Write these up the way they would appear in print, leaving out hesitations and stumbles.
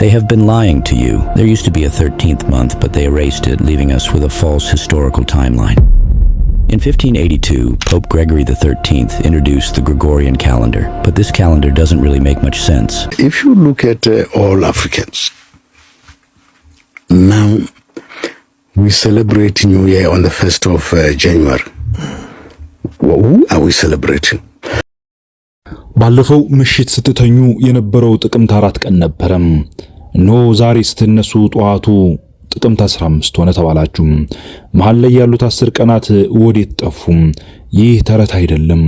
They have been lying to you. There used to be a 13th month, but they erased it, leaving us with a false historical timeline. In 1582, Pope Gregory XIII introduced the Gregorian calendar, but this calendar doesn't really make much sense. If you look at all Africans, now we celebrate New Year on the 1st of January. Who are we celebrating? ባለፈው ምሽት ስትተኙ የነበረው ጥቅምት 4 ቀን ነበረም። እነሆ ዛሬ ስትነሱ ጧቱ ጥቅምት 15 ሆነ ተባላችሁ። መሃል ላይ ያሉት 10 ቀናት ወዴት ጠፉ? ይህ ተረት አይደለም።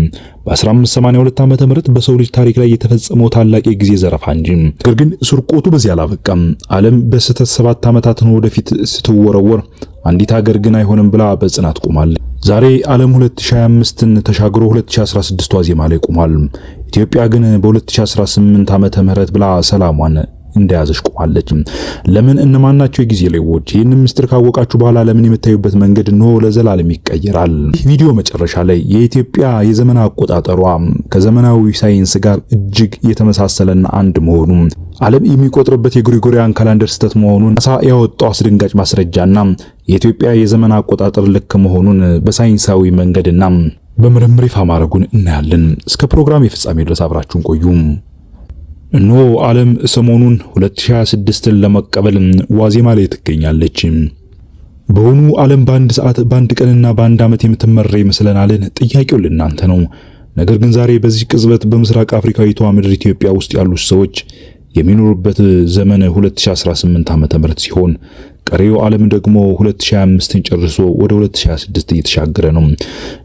በ1582 ዓመተ ምህረት በሰው ልጅ ታሪክ ላይ የተፈጸመው ታላቅ የጊዜ ዘረፋ እንጂ። ነገር ግን ስርቆቱ በዚህ አላበቃም። ዓለም በስህተት 7 ዓመታትን ወደፊት ስትወረወር አንዲት ሀገር ግን አይሆንም ብላ በጽናት ቆማለች። ዛሬ ዓለም 2025ን ተሻግሮ 2016 ዋዜማ ላይ ቆሟል። ኢትዮጵያ ግን በ2018 ዓመተ ምህረት ብላ ሰላሟን እንደያዘች ቆማለች። ለምን እነማን ናቸው የጊዜ ሌቦች? ይህንን ምስጢር ካወቃችሁ በኋላ ለምን የምታዩበት መንገድ ነው ለዘላለም ይቀየራል። ይህ ቪዲዮ መጨረሻ ላይ የኢትዮጵያ የዘመን አቆጣጠሯ ከዘመናዊ ሳይንስ ጋር እጅግ የተመሳሰለና አንድ መሆኑ ዓለም የሚቆጥርበት የግሪጎሪያን ካላንደር ስህተት መሆኑን ናሳ ያወጣው አስደንጋጭ ማስረጃና የኢትዮጵያ የዘመን አቆጣጠር ልክ መሆኑን በሳይንሳዊ መንገድና በምርምር ይፋ ማድረጉን እናያለን። እስከ ፕሮግራም የፍጻሜ ድረስ አብራችሁን ቆዩ። እነሆ ዓለም ሰሞኑን 2026ን ለመቀበል ዋዜማ ላይ ትገኛለች። በሆኑ ዓለም በአንድ ሰዓት በአንድ ቀንና በአንድ ዓመት የምትመራ ይመስለናልን? ጥያቄው ለእናንተ ነው። ነገር ግን ዛሬ በዚህ ቅጽበት በምስራቅ አፍሪካዊቷ ምድር ኢትዮጵያ ውስጥ ያሉ ሰዎች የሚኖሩበት ዘመን 2018 ዓመተ ምህረት ሲሆን ቀሪው ዓለም ደግሞ 2025ን ጨርሶ ወደ 2026 እየተሻገረ ነው።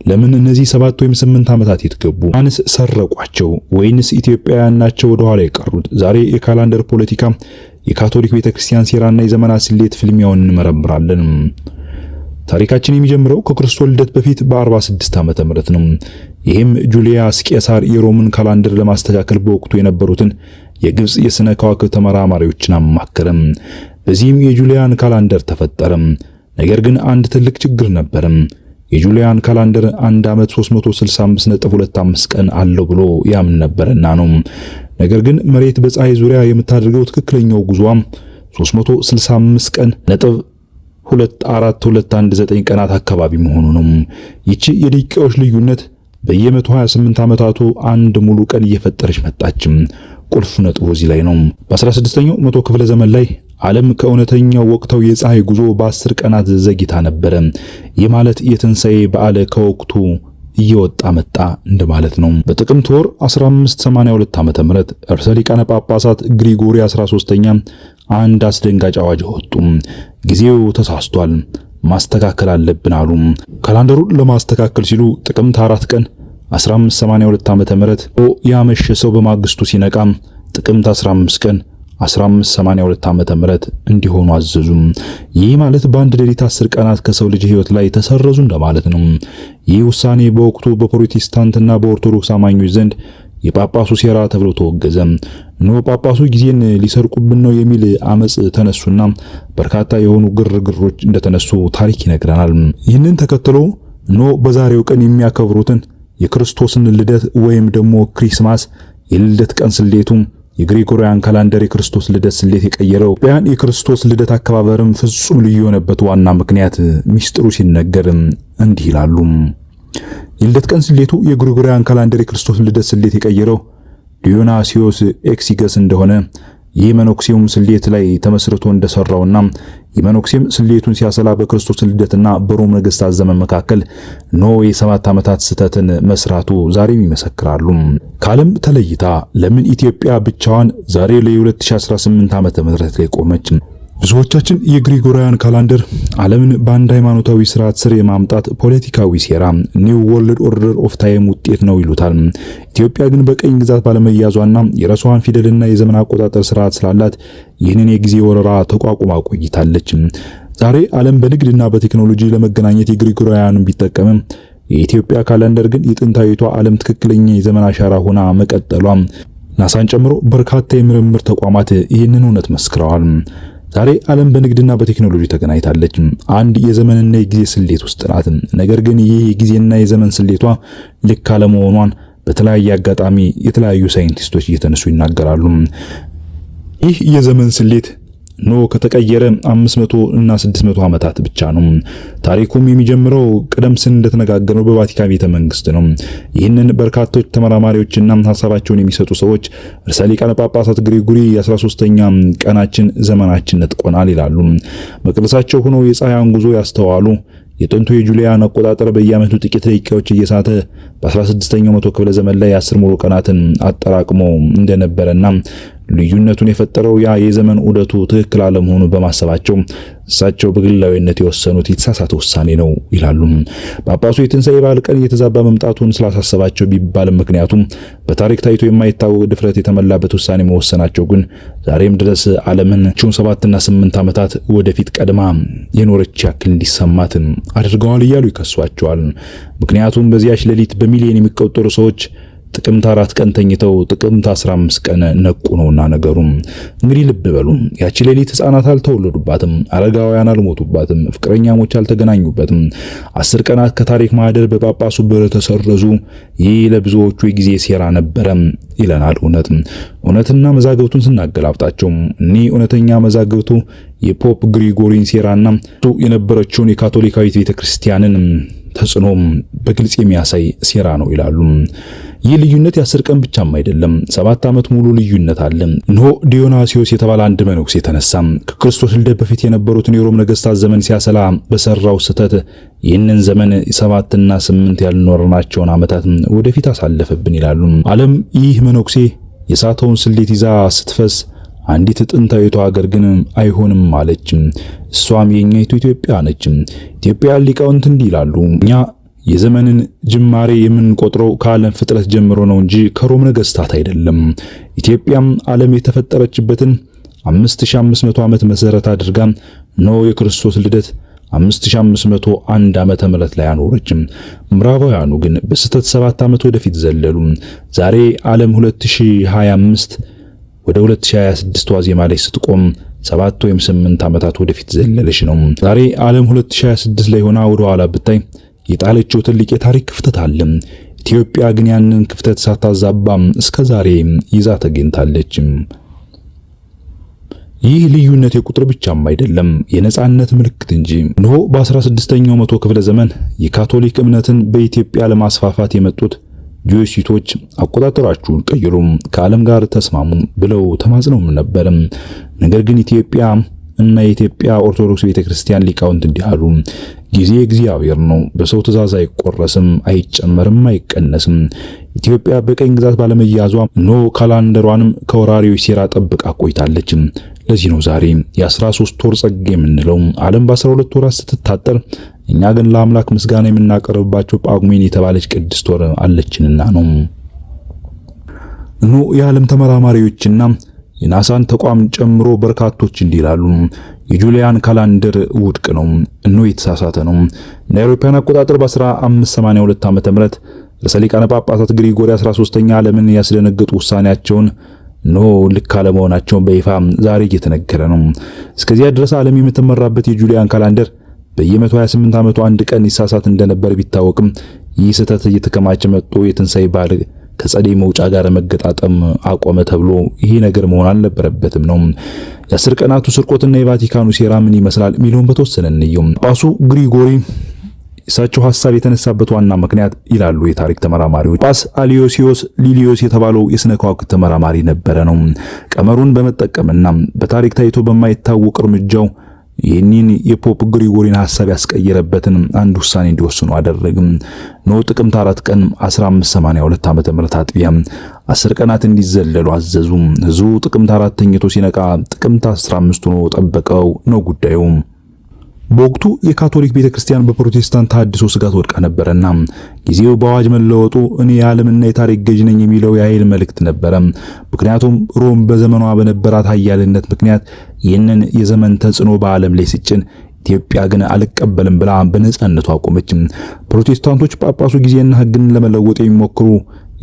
ለምን እነዚህ 7 ወይም 8 ዓመታት የተገቡ? ማንስ ሰረቋቸው? ወይንስ ኢትዮጵያውያን ናቸው ወደ ኋላ የቀሩት? ዛሬ የካላንደር ፖለቲካ፣ የካቶሊክ ቤተክርስቲያን ሴራና የዘመናት ስሌት ፍልሚያውን እንመረምራለን። ታሪካችን የሚጀምረው ከክርስቶስ ልደት በፊት በ46 ዓመተ ምህረት ነው። ይህም ጁሊያስ ቄሳር የሮምን ካላንደር ለማስተካከል በወቅቱ የነበሩትን የግብጽ የሥነ ከዋክብት ተመራማሪዎችን አማከረም። በዚህም የጁሊያን ካላንደር ተፈጠረ። ነገር ግን አንድ ትልቅ ችግር ነበር። የጁሊያን ካላንደር አንድ ዓመት 365.25 ቀን አለው ብሎ ያምን ነበርና ነው። ነገር ግን መሬት በፀሐይ ዙሪያ የምታደርገው ትክክለኛው ጉዟ 365 ቀን ነጥብ 24219 ቀናት አካባቢ መሆኑ ነው። ይቺ የደቂቃዎች ልዩነት በየ128 ዓመታቱ አንድ ሙሉ ቀን እየፈጠረች መጣች። ቁልፍ ነጥቡ እዚህ ላይ ነው። በ16ኛው መቶ ክፍለ ዘመን ላይ ዓለም ከእውነተኛው ወቅታዊ የፀሐይ ጉዞ በ10 ቀናት ዘግይታ ነበረ። ይህ ማለት የትንሣኤ በዓል ከወቅቱ እየወጣ መጣ እንደማለት ነው። በጥቅምት ወር 1582 ዓመተ ምህረት ርዕሰ ሊቃነ ጳጳሳት ግሪጎሪ 13ኛ አንድ አስደንጋጭ አዋጅ አወጡ። ጊዜው ተሳስቷል፣ ማስተካከል አለብን አሉ። ካላንደሩን ለማስተካከል ሲሉ ጥቅምት 4 ቀን 1582 ዓመተ ምህረት ያመሸ ሰው በማግስቱ ሲነቃ ጥቅምት 15 ቀን 1582 ዓመተ ምህረት እንዲሆኑ አዘዙ። ይህ ማለት በአንድ ሌሊት 10 ቀናት ከሰው ልጅ ሕይወት ላይ ተሰረዙ እንደማለት ነው። ይህ ውሳኔ በወቅቱ በፕሮቴስታንትና በኦርቶዶክስ አማኞች ዘንድ የጳጳሱ ሴራ ተብሎ ተወገዘ። እነሆ ጳጳሱ ጊዜን ሊሰርቁብን ነው የሚል አመጽ ተነሱና በርካታ የሆኑ ግርግሮች እንደተነሱ ታሪክ ይነግረናል። ይህንን ተከትሎ እነሆ በዛሬው ቀን የሚያከብሩትን የክርስቶስን ልደት ወይም ደግሞ ክሪስማስ የልደት ቀን ስሌቱ የግሪጎሪያን ካላንደር የክርስቶስ ልደት ስሌት የቀየረው ኢትዮጵያን የክርስቶስ ልደት አከባበርም ፍጹም ልዩ የሆነበት ዋና ምክንያት ሚስጥሩ ሲነገር እንዲህ ይላሉ። የልደት ቀን ስሌቱ የግሪጎሪያን ካላንደር የክርስቶስ ልደት ስሌት የቀየረው ዲዮናሲዮስ ኤክሲገስ እንደሆነ ይህ መነኩሴውም ስሌት ላይ ተመስርቶ እንደሰራውና የመነኩሴም ስሌቱን ሲያሰላ በክርስቶስ ልደትና በሮም ነገሥታት ዘመን መካከል የ7 ዓመታት ስህተትን መስራቱ ዛሬም ይመሰክራሉ። ከዓለም ተለይታ ለምን ኢትዮጵያ ብቻዋን ዛሬ ለ2018 ዓመተ ምህረት ላይ ቆመች? ብዙዎቻችን የግሪጎሪያን ካላንደር ዓለምን በአንድ ሃይማኖታዊ ስርዓት ስር የማምጣት ፖለቲካዊ ሴራ ኒው ወርልድ ኦርደር ኦፍ ታይም ውጤት ነው ይሉታል። ኢትዮጵያ ግን በቀኝ ግዛት ባለመያዟና የራሷን ፊደልና የዘመን አቆጣጠር ስርዓት ስላላት ይህንን የጊዜ ወረራ ተቋቁማ ቆይታለች። ዛሬ ዓለም በንግድና በቴክኖሎጂ ለመገናኘት የግሪጎሪያንን ቢጠቀምም የኢትዮጵያ ካላንደር ግን የጥንታዊቷ ዓለም ትክክለኛ የዘመን አሻራ ሆና መቀጠሏ ናሳን ጨምሮ በርካታ የምርምር ተቋማት ይህንን እውነት መስክረዋል። ዛሬ ዓለም በንግድና በቴክኖሎጂ ተገናኝታለች። አንድ የዘመንና የጊዜ ስሌት ውስጥ ናት። ነገር ግን ይህ የጊዜና የዘመን ስሌቷ ልክ አለመሆኗን በተለያየ አጋጣሚ የተለያዩ ሳይንቲስቶች እየተነሱ ይናገራሉ። ይህ የዘመን ስሌት ከተቀየረ 500 እና 600 ዓመታት ብቻ ነው። ታሪኩም የሚጀምረው ቀደም ሲል እንደተነጋገረው በቫቲካን ቤተ መንግስት ነው። ይህንን በርካቶች ተመራማሪዎችና ሐሳባቸውን የሚሰጡ ሰዎች ርዕሰ ሊቃነ ጳጳሳት ግሪጎሪ 13ኛ ቀናችን ዘመናችን ነጥቆናል ይላሉ። መቅደሳቸው ሆኖ የፀሐያን ጉዞ ያስተዋሉ የጥንቱ የጁሊያን አቆጣጠር በየዓመቱ ጥቂት ደቂቃዎች እየሳተ በ16ኛው መቶ ክፍለ ዘመን ላይ 10 ሙሉ ቀናትን አጠራቅሞ እንደነበረና ልዩነቱን የፈጠረው ያ የዘመን ዑደቱ ትክክል አለመሆኑ በማሰባቸው እሳቸው በግላዊነት የወሰኑት የተሳሳተ ውሳኔ ነው ይላሉ። ጳጳሱ የትንሣኤ በዓል ቀን እየተዛባ መምጣቱን ስላሳሰባቸው ቢባልም ምክንያቱም በታሪክ ታይቶ የማይታወቅ ድፍረት የተመላበት ውሳኔ መወሰናቸው ግን ዛሬም ድረስ ዓለምን 7 እና 8 ዓመታት ወደፊት ቀድማ የኖረች ያክል እንዲሰማት አድርገዋል እያሉ ይከሷቸዋል። ምክንያቱም በዚያች ሌሊት በሚሊዮን የሚቆጠሩ ሰዎች ጥቅምት 4 ቀን ተኝተው ጥቅምት 15 ቀን ነቁ ነውና ነገሩ። እንግዲህ ልብ በሉ፣ ያቺ ሌሊት ሕፃናት አልተወለዱባትም፣ አረጋውያን አልሞቱባትም፣ ፍቅረኛሞች አልተገናኙበትም። 10 ቀናት ከታሪክ ማህደር በጳጳሱ ብር ተሰረዙ። ይህ ለብዙዎቹ የጊዜ ሴራ ነበረ ይለናል እውነትና መዛግብቱን ስናገላብጣቸው እኒህ እውነተኛ መዛግብቱ የፖፕ ግሪጎሪን ሴራና የነበረችውን የካቶሊካዊት ቤተክርስቲያንን ተጽዕኖም በግልጽ የሚያሳይ ሴራ ነው ይላሉ። ይህ ልዩነት የ10 ቀን ብቻም አይደለም፣ 7 ዓመት ሙሉ ልዩነት አለ። ዲዮናሲዮስ የተባለ አንድ መነኩሴ የተነሳ ከክርስቶስ ልደት በፊት የነበሩትን የሮም ነገስታት ዘመን ሲያሰላ በሰራው ስህተት ይህንን ዘመን 7 እና 8 ያልኖርናቸውን ዓመታት ወደፊት አሳለፈብን ይላሉ። ዓለም ይህ መነኩሴ የሳተውን ስሌት ይዛ ስትፈስ አንዲት ጥንታዊቷ ሀገር ግን አይሆንም አለች። እሷም የኛይቱ ኢትዮጵያ ነች። ኢትዮጵያ ሊቃውንት እንዲህ ይላሉ፣ እኛ የዘመንን ጅማሬ የምንቆጥረው ከዓለም ፍጥረት ጀምሮ ነው እንጂ ከሮም ነገስታት አይደለም። ኢትዮጵያም ዓለም የተፈጠረችበትን 5500 ዓመት መሰረት አድርጋ የክርስቶስ ልደት 5501 ዓመተ ምህረት ላይ አኖረች። ምዕራባውያኑ ግን በስህተት 7 ዓመት ወደፊት ዘለሉ። ዛሬ ዓለም 2025 ወደ 2026 ዋዜማ ላይ ስትቆም 7 ወይም 8 ዓመታት ወደፊት ዘለለች ነው። ዛሬ ዓለም 2026 ላይ ሆና ወደ ኋላ ብታይ የጣለችው ትልቅ የታሪክ ክፍተት አለ። ኢትዮጵያ ግን ያንን ክፍተት ሳታዛባ እስከ ዛሬ ይዛ ተገኝታለች። ይህ ልዩነት የቁጥር ብቻም አይደለም፣ የነጻነት ምልክት እንጂ። በ16ኛው መቶ ክፍለ ዘመን የካቶሊክ እምነትን በኢትዮጵያ ለማስፋፋት የመጡት ጆይሲቶች አቆጣጠራችሁን ቀይሩ፣ ከዓለም ጋር ተስማሙ ብለው ተማጽነው ነበር። ነገር ግን ኢትዮጵያ እና የኢትዮጵያ ኦርቶዶክስ ቤተክርስቲያን ሊቃውንት እንዲህ አሉ፣ ጊዜ እግዚአብሔር ነው፣ በሰው ትእዛዝ አይቆረስም፣ አይጨመርም፣ አይቀነስም። ኢትዮጵያ በቀኝ ግዛት ባለመያዟ ካላንደሯንም ከወራሪዎች ሴራ ጠብቃ ቆይታለች። ለዚህ ነው ዛሬ የ13 ወር ጸጋ የምንለው። ዓለም በ12 ወራት ስትታጠር እኛ ግን ለአምላክ ምስጋና የምናቀርብባቸው ጳጉሜን የተባለች ቅድስት ወር አለችንና ነው። የዓለም ተመራማሪዎችና የናሳን ተቋም ጨምሮ በርካቶች እንዲህ ይላሉ፣ የጁሊያን ካላንደር ውድቅ ነው፣ የተሳሳተ ነው። እንደ አውሮፓውያን አቆጣጠር በ1582 ዓመተ ምህረት ርዕሰ ሊቃነ ጳጳሳት ግሪጎሪ 13ኛ ዓለምን ያስደነገጡ ውሳኔያቸውን ልክ አለመሆናቸውን በይፋ ዛሬ እየተነገረ ነው። እስከዚያ ድረስ ዓለም የምትመራበት የጁሊያን ካላንደር በየ128 ዓመቱ አንድ ቀን ይሳሳት እንደነበር ቢታወቅም ይህ ስህተት እየተከማቸ መጥቶ የትንሣኤ በዓል ከጸደይ መውጫ ጋር መገጣጠም አቆመ ተብሎ ይሄ ነገር መሆን አልነበረበትም ነው። የ10 ቀናቱ ስርቆትና የቫቲካኑ ሴራ ምን ይመስላል ሚሊዮን በተወሰነ እንየው። ጳጳሱ ግሪጎሪ እሳቸው ሐሳብ የተነሳበት ዋና ምክንያት ይላሉ የታሪክ ተመራማሪዎች፣ ጳጳስ አሊዮሲዮስ ሊሊዮስ የተባለው የሥነ ከዋክብት ተመራማሪ ነበረ ነው። ቀመሩን በመጠቀምና በታሪክ ታይቶ በማይታወቅ እርምጃው ይህንን የፖፕ ግሪጎሪን ሐሳብ ያስቀየረበትን አንድ ውሳኔ እንዲወስኑ አደረግም። ጥቅምት 4 ቀን 1582 ዓመተ ምህረት አጥቢያ 10 ቀናት እንዲዘለሉ አዘዙ። ሕዝቡ ጥቅምት 4 ተኝቶ ሲነቃ ጥቅምት 15 ሆኖ ጠበቀው ነው ጉዳዩ። በወቅቱ የካቶሊክ ቤተክርስቲያን በፕሮቴስታንት ተሐድሶ ስጋት ወድቃ ነበርና ጊዜው በአዋጅ መለወጡ እኔ የዓለምና የታሪክ ገዥ ነኝ የሚለው የኃይል መልእክት ነበረ። ምክንያቱም ሮም በዘመኗ በነበራት ኃያልነት ምክንያት ይህንን የዘመን ተጽዕኖ በዓለም ላይ ሲጭን፣ ኢትዮጵያ ግን አልቀበልም ብላ በነጻነቷ አቆመች። ፕሮቴስታንቶች ጳጳሱ ጊዜና ሕግን ለመለወጥ የሚሞክሩ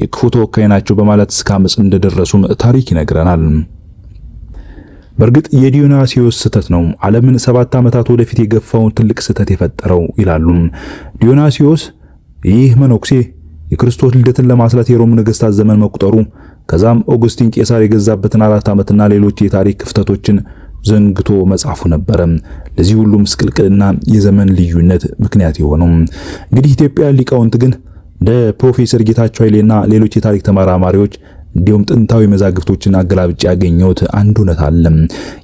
የክፉ ተወካይ ናቸው በማለት እስከ አመጽ እንደደረሱም ታሪክ ይነግረናል። በእርግጥ የዲዮናሲዮስ ስህተት ነው ዓለምን 7 ዓመታት ወደፊት የገፋውን ትልቅ ስህተት የፈጠረው ይላሉ ዲዮናሲዮስ። ይህ መነኩሴ የክርስቶስ ልደትን ለማስላት የሮም ነገስታት ዘመን መቁጠሩ ከዛም ኦገስቲን ቄሳር የገዛበትን 4 ዓመትና ሌሎች የታሪክ ክፍተቶችን ዘንግቶ መጻፉ ነበር ለዚህ ሁሉ ምስቅልቅልና የዘመን ልዩነት ምክንያት የሆነው። እንግዲህ ኢትዮጵያ ሊቃውንት ግን እንደ ፕሮፌሰር ጌታቸው ኃይሌና ሌሎች የታሪክ ተመራማሪዎች እንዲሁም ጥንታዊ መዛግብቶችን አገላብጬ ያገኘሁት አንድ እውነት አለ።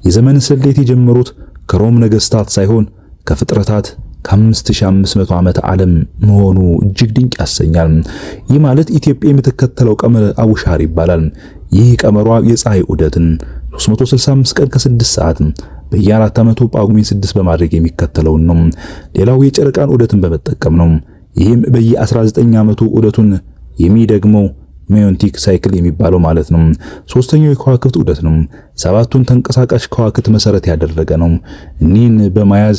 የዘመን ስሌት የጀመሩት ከሮም ነገስታት ሳይሆን ከፍጥረታት ከ5500 ዓመት ዓለም መሆኑ እጅግ ድንቅ ያሰኛል። ይህ ማለት ኢትዮጵያ የምትከተለው ቀመር አቡሻር ይባላል። ይህ ቀመሯ የፀሐይ ዑደትን 365 ቀን ከ6 ሰዓት በየ4 ዓመቱ ጳጉሜን 6 በማድረግ የሚከተለውን ነው። ሌላው የጨረቃን ዑደትን በመጠቀም ነው። ይህም በየ19 ዓመቱ ዑደቱን የሚደግመው ሜዮንቲክ ሳይክል የሚባለው ማለት ነው። ሶስተኛው የከዋክብት ዑደት ነው። 7ቱን ተንቀሳቃሽ ከዋክብት መሰረት ያደረገ ነው። እኒህን በመያዝ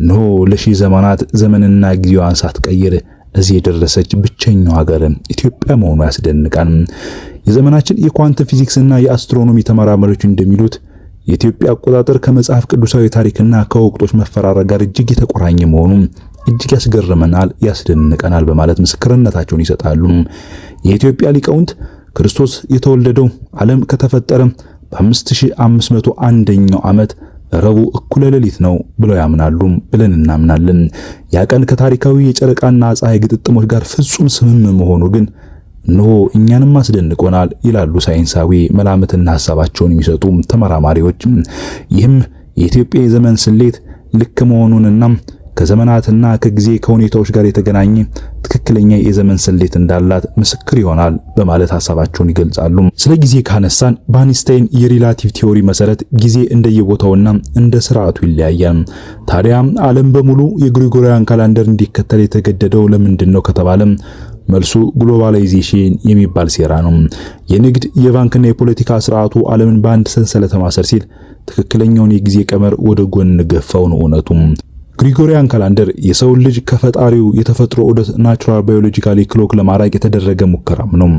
ነው ለሺህ ዘመናት ዘመንና ጊዜዋን ሳትቀይር እዚህ የደረሰች ብቸኛው ሀገር ኢትዮጵያ መሆኑ ያስደንቃል። የዘመናችን የኳንተም ፊዚክስ እና የአስትሮኖሚ ተመራማሪዎች እንደሚሉት የኢትዮጵያ አቆጣጠር ከመጽሐፍ ቅዱሳዊ ታሪክና ከወቅቶች መፈራረቅ ጋር እጅግ የተቆራኘ መሆኑ እጅግ ያስገርመናል፣ ያስደንቀናል በማለት ምስክርነታቸውን ይሰጣሉ። የኢትዮጵያ ሊቃውንት ክርስቶስ የተወለደው ዓለም ከተፈጠረ በ5501ኛው ዓመት ረቡዕ እኩለ ሌሊት ነው ብለው ያምናሉ ብለን እናምናለን። ያ ቀን ከታሪካዊ የጨረቃና ፀሐይ ግጥጥሞች ጋር ፍጹም ስምም መሆኑ ግን እነሆ እኛንም አስደንቆናል ይላሉ ሳይንሳዊ መላምትና ሐሳባቸውን የሚሰጡ ተመራማሪዎች። ይህም የኢትዮጵያ የዘመን ስሌት ልክ መሆኑንና ከዘመናትና ከጊዜ ከሁኔታዎች ጋር የተገናኘ ትክክለኛ የዘመን ስሌት እንዳላት ምስክር ይሆናል በማለት ሐሳባቸውን ይገልጻሉ። ስለ ጊዜ ካነሳን በአይንስታይን የሪላቲቭ ቲዮሪ መሰረት ጊዜ እንደየቦታውና እንደ ስርዓቱ ይለያያል። ታዲያ ዓለም በሙሉ የግሪጎሪያን ካላንደር እንዲከተል የተገደደው ለምንድን ነው ከተባለ መልሱ ግሎባላይዜሽን የሚባል ሴራ ነው። የንግድ የባንክና የፖለቲካ ስርዓቱ ዓለምን በአንድ ሰንሰለት ማሰር ሲል ትክክለኛውን የጊዜ ቀመር ወደ ጎን ገፋው ነው እውነቱ። ግሪጎሪያን ካላንደር የሰው ልጅ ከፈጣሪው የተፈጥሮ ዑደት ናቹራል ባዮሎጂካሊ ክሎክ ለማራቅ የተደረገ ሙከራም ነው።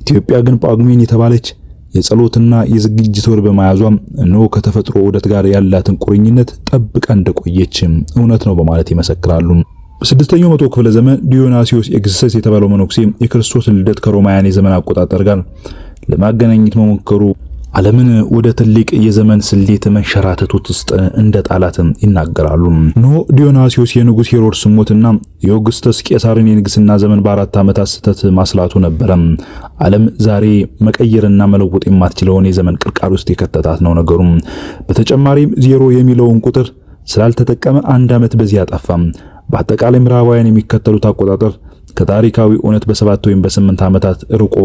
ኢትዮጵያ ግን ጳጉሜን የተባለች የጸሎትና የዝግጅት ወር በመያዟ ነው ከተፈጥሮ ዑደት ጋር ያላትን ቁርኝነት ጠብቃ እንደቆየች እውነት ነው በማለት ይመሰክራሉ። በ6ኛው መቶ ክፍለ ዘመን ዲዮናሲዮስ ኤግዚሰስ የተባለው መነኩሴ የክርስቶስን ልደት ከሮማውያን የዘመን አቆጣጠር ጋር ለማገናኘት መሞከሩ ዓለምን ወደ ትልቅ የዘመን ስሌት መንሸራተት ውስጥ እንደ ጣላት ይናገራሉ። ኖ ዲዮናሲዮስ የንጉስ ሄሮድስ ሞትና የኦገስተስ ቄሳርን የንግስና ዘመን በ4 ዓመታት ስህተት ማስላቱ ነበረ ዓለም ዛሬ መቀየርና መለወጥ የማትችለውን የዘመን ቅርቃር ውስጥ የከተታት ነው ነገሩ። በተጨማሪም ዜሮ የሚለውን ቁጥር ስላልተጠቀመ 1 ዓመት በዚህ አጠፋም። በአጠቃላይ ምዕራባውያን የሚከተሉት አቆጣጠር ከታሪካዊ እውነት በ7 ወይም በ8 ዓመታት ርቆ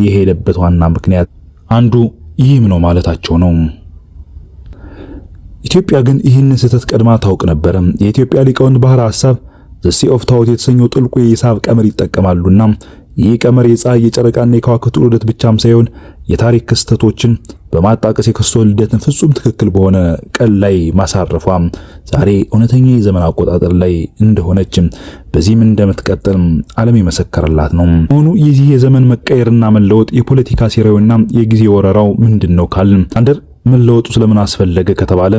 የሄደበት ዋና ምክንያት አንዱ ይህም ነው ማለታቸው ነው። ኢትዮጵያ ግን ይህንን ስህተት ቀድማ ታውቅ ነበር። የኢትዮጵያ ሊቃውንት ባህረ ሐሳብ ዘ ሲ ኦፍ ታውት የተሰኘው ጥልቁ የሂሳብ ቀመር ይጠቀማሉና ይህ ቀመር የፀሐይ የጨረቃና የከዋክብት ዑደት ብቻም ሳይሆን የታሪክ ክስተቶችን በማጣቀስ የክርስቶስ ልደትን ፍጹም ትክክል በሆነ ቀን ላይ ማሳረፏ ዛሬ እውነተኛ የዘመን አቆጣጠር ላይ እንደሆነች በዚህም እንደምትቀጥል ዓለም የመሰከረላት ነው። ሆኖ የዚህ የዘመን መቀየርና መለወጥ የፖለቲካ ሴራውና የጊዜ ወረራው ምንድነው ካልን አንደር መለወጡ ስለምን አስፈለገ ከተባለ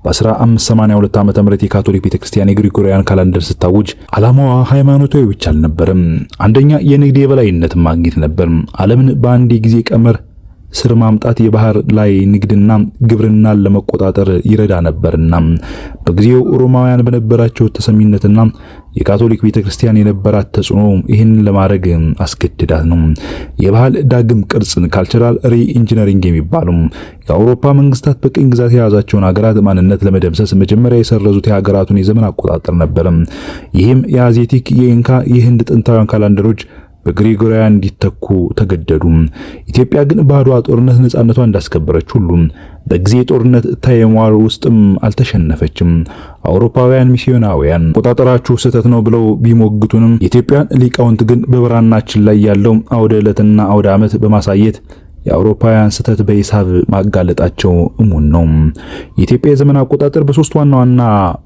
በ1582 ዓመተ ምህረት የካቶሊክ ቤተክርስቲያን የግሪጎሪያን ካላንደር ስታውጅ ዓላማዋ ሃይማኖታዊ ብቻ አልነበረም። አንደኛ የንግድ የበላይነት ማግኘት ነበር። ዓለምን በአንድ የጊዜ ቀመር ስር ማምጣት የባህር ላይ ንግድና ግብርናን ለመቆጣጠር ይረዳ ነበርና በጊዜው ሮማውያን በነበራቸው ተሰሚነትና የካቶሊክ ቤተክርስቲያን የነበራት ተጽዕኖ ይህንን ለማድረግ አስገድዳት ነው። የባህል ዳግም ቅርጽን ካልቸራል ሪኢንጂነሪንግ የሚባለው የአውሮፓ መንግስታት በቅኝ ግዛት የያዛቸውን ሀገራት ማንነት ለመደምሰስ መጀመሪያ የሰረዙት የሀገራቱን የዘመን አቆጣጠር ነበር። ይህም የአዜቲክ፣ የኢንካ፣ የህንድ ጥንታውያን ካላንደሮች በግሪጎሪያን እንዲተኩ ተገደዱ። ኢትዮጵያ ግን በአድዋ ጦርነት ነጻነቷ እንዳስከበረች ሁሉ በጊዜ ጦርነት ታይሟር ውስጥም አልተሸነፈችም። አውሮፓውያን ሚስዮናውያን አቆጣጠራችሁ ስህተት ነው ብለው ቢሞግቱንም የኢትዮጵያን ሊቃውንት ግን በብራናችን ላይ ያለው አውደ ዕለትና አውደ ዓመት በማሳየት የአውሮፓውያን ስህተት በሂሳብ ማጋለጣቸው እሙን ነው። የኢትዮጵያ የዘመን አቆጣጠር በሶስት ዋና ዋና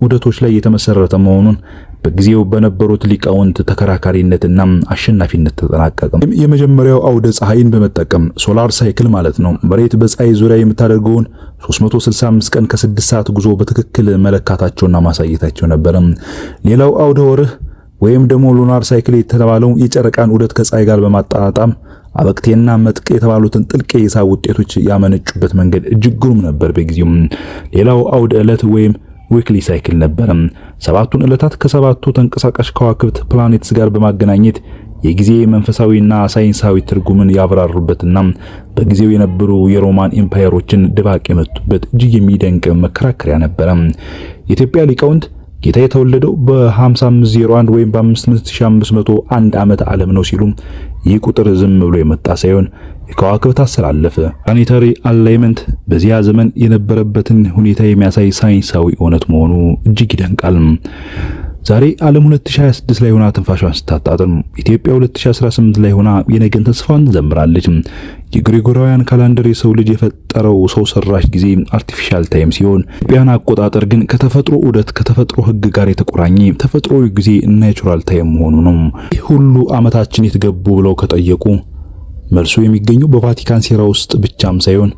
ዑደቶች ላይ የተመሰረተ መሆኑን በጊዜው በነበሩት ሊቃውንት ተከራካሪነትና አሸናፊነት ተጠናቀቀ። የመጀመሪያው አውደ ፀሐይን በመጠቀም ሶላር ሳይክል ማለት ነው። መሬት በፀሐይ ዙሪያ የምታደርገውን 365 ቀን ከ6 ሰዓት ጉዞ በትክክል መለካታቸውና ማሳየታቸው ነበር። ሌላው አውደ ወርህ ወይም ደግሞ ሉናር ሳይክል የተባለው የጨረቃን ዑደት ከፀሐይ ጋር በማጣጣም አበቅቴና መጥቅ የተባሉትን ጥልቅ የሂሳብ ውጤቶች ያመነጩበት መንገድ እጅግ ግሩም ነበር በጊዜው። ሌላው አውደ ዕለት ወይም ዊክሊ ሳይክል ነበር። ሰባቱን ዕለታት ከሰባቱ ተንቀሳቃሽ ከዋክብት ፕላኔትስ ጋር በማገናኘት የጊዜ መንፈሳዊና ሳይንሳዊ ትርጉምን ያብራሩበትና በጊዜው የነበሩ የሮማን ኤምፓየሮችን ድባቅ የመቱበት እጅግ የሚደንቅ መከራከሪያ ነበር። የኢትዮጵያ ሊቃውንት ጌታ የተወለደው በ5501 ወይም በ5501 ዓመተ ዓለም ነው ሲሉ ይህ ቁጥር ዝም ብሎ የመጣ ሳይሆን የከዋክብት አሰላለፍ ፕላኔታሪ አላይመንት በዚያ ዘመን የነበረበትን ሁኔታ የሚያሳይ ሳይንሳዊ እውነት መሆኑ እጅግ ይደንቃል። ዛሬ ዓለም 2026 ላይ ሆና ትንፋሿን ስታጣጥም ኢትዮጵያ 2018 ላይ ሆና የነገን ተስፋን ትዘምራለች። የግሪጎሪያን ካላንደር የሰው ልጅ የፈጠረው ሰው ሰራሽ ጊዜ አርቲፊሻል ታይም ሲሆን ኢትዮጵያን አቆጣጠር ግን ከተፈጥሮ ዑደት ከተፈጥሮ ሕግ ጋር የተቆራኘ ተፈጥሮዊ ጊዜ ናቹራል ታይም መሆኑ ነው። ይህ ሁሉ ዓመታችን የተገቡ ብለው ከጠየቁ መልሱ የሚገኘው በቫቲካን ሴራ ውስጥ ብቻም ሳይሆን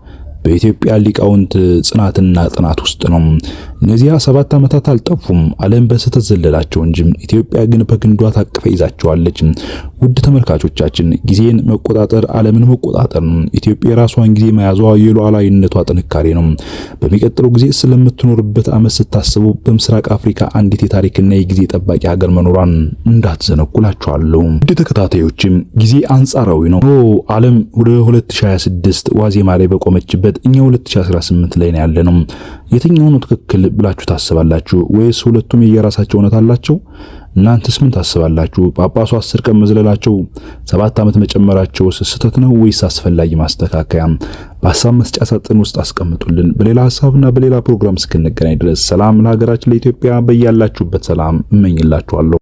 በኢትዮጵያ ሊቃውንት ጽናትና ጥናት ውስጥ ነው። እነዚያ 7 ዓመታት አልጠፉም፣ ዓለም በስህተት ዘለላቸው እንጂ ኢትዮጵያ ግን በግንዷ ታቅፋ ይዛቸዋለች። ውድ ተመልካቾቻችን ጊዜን መቆጣጠር ዓለምን መቆጣጠር ነው። ኢትዮጵያ የራሷን ጊዜ መያዟ የሉዓላዊነቷ ጥንካሬ ነው። በሚቀጥለው ጊዜ ስለምትኖርበት ዓመት ስታስቡ በምስራቅ አፍሪካ አንዲት የታሪክና የጊዜ ጠባቂ ሀገር መኖሯን እንዳትዘነጉላችኋለሁ። ውድ ተከታታዮችም ጊዜ አንጻራዊ ነው። ዓለም ወደ 2026 ዋዜማ ላይ በቆመችበት እኛ 2018 ላይ ነው ያለነው። የትኛው ነው ትክክል ብላችሁ ታስባላችሁ? ወይስ ሁለቱም የየራሳቸው እውነት አላቸው? እናንተስ ምን ታስባላችሁ? ጳጳሱ 10 ቀን መዝለላቸው 7 ዓመት መጨመራቸው ስህተት ነው ወይስ አስፈላጊ ማስተካከያ? በሐሳብ መስጫ ሳጥን ውስጥ አስቀምጡልን። በሌላ ሐሳብና በሌላ ፕሮግራም እስክንገናኝ ድረስ ሰላም ለሀገራችን ለኢትዮጵያ። በያላችሁበት ሰላም እመኝላችኋለሁ።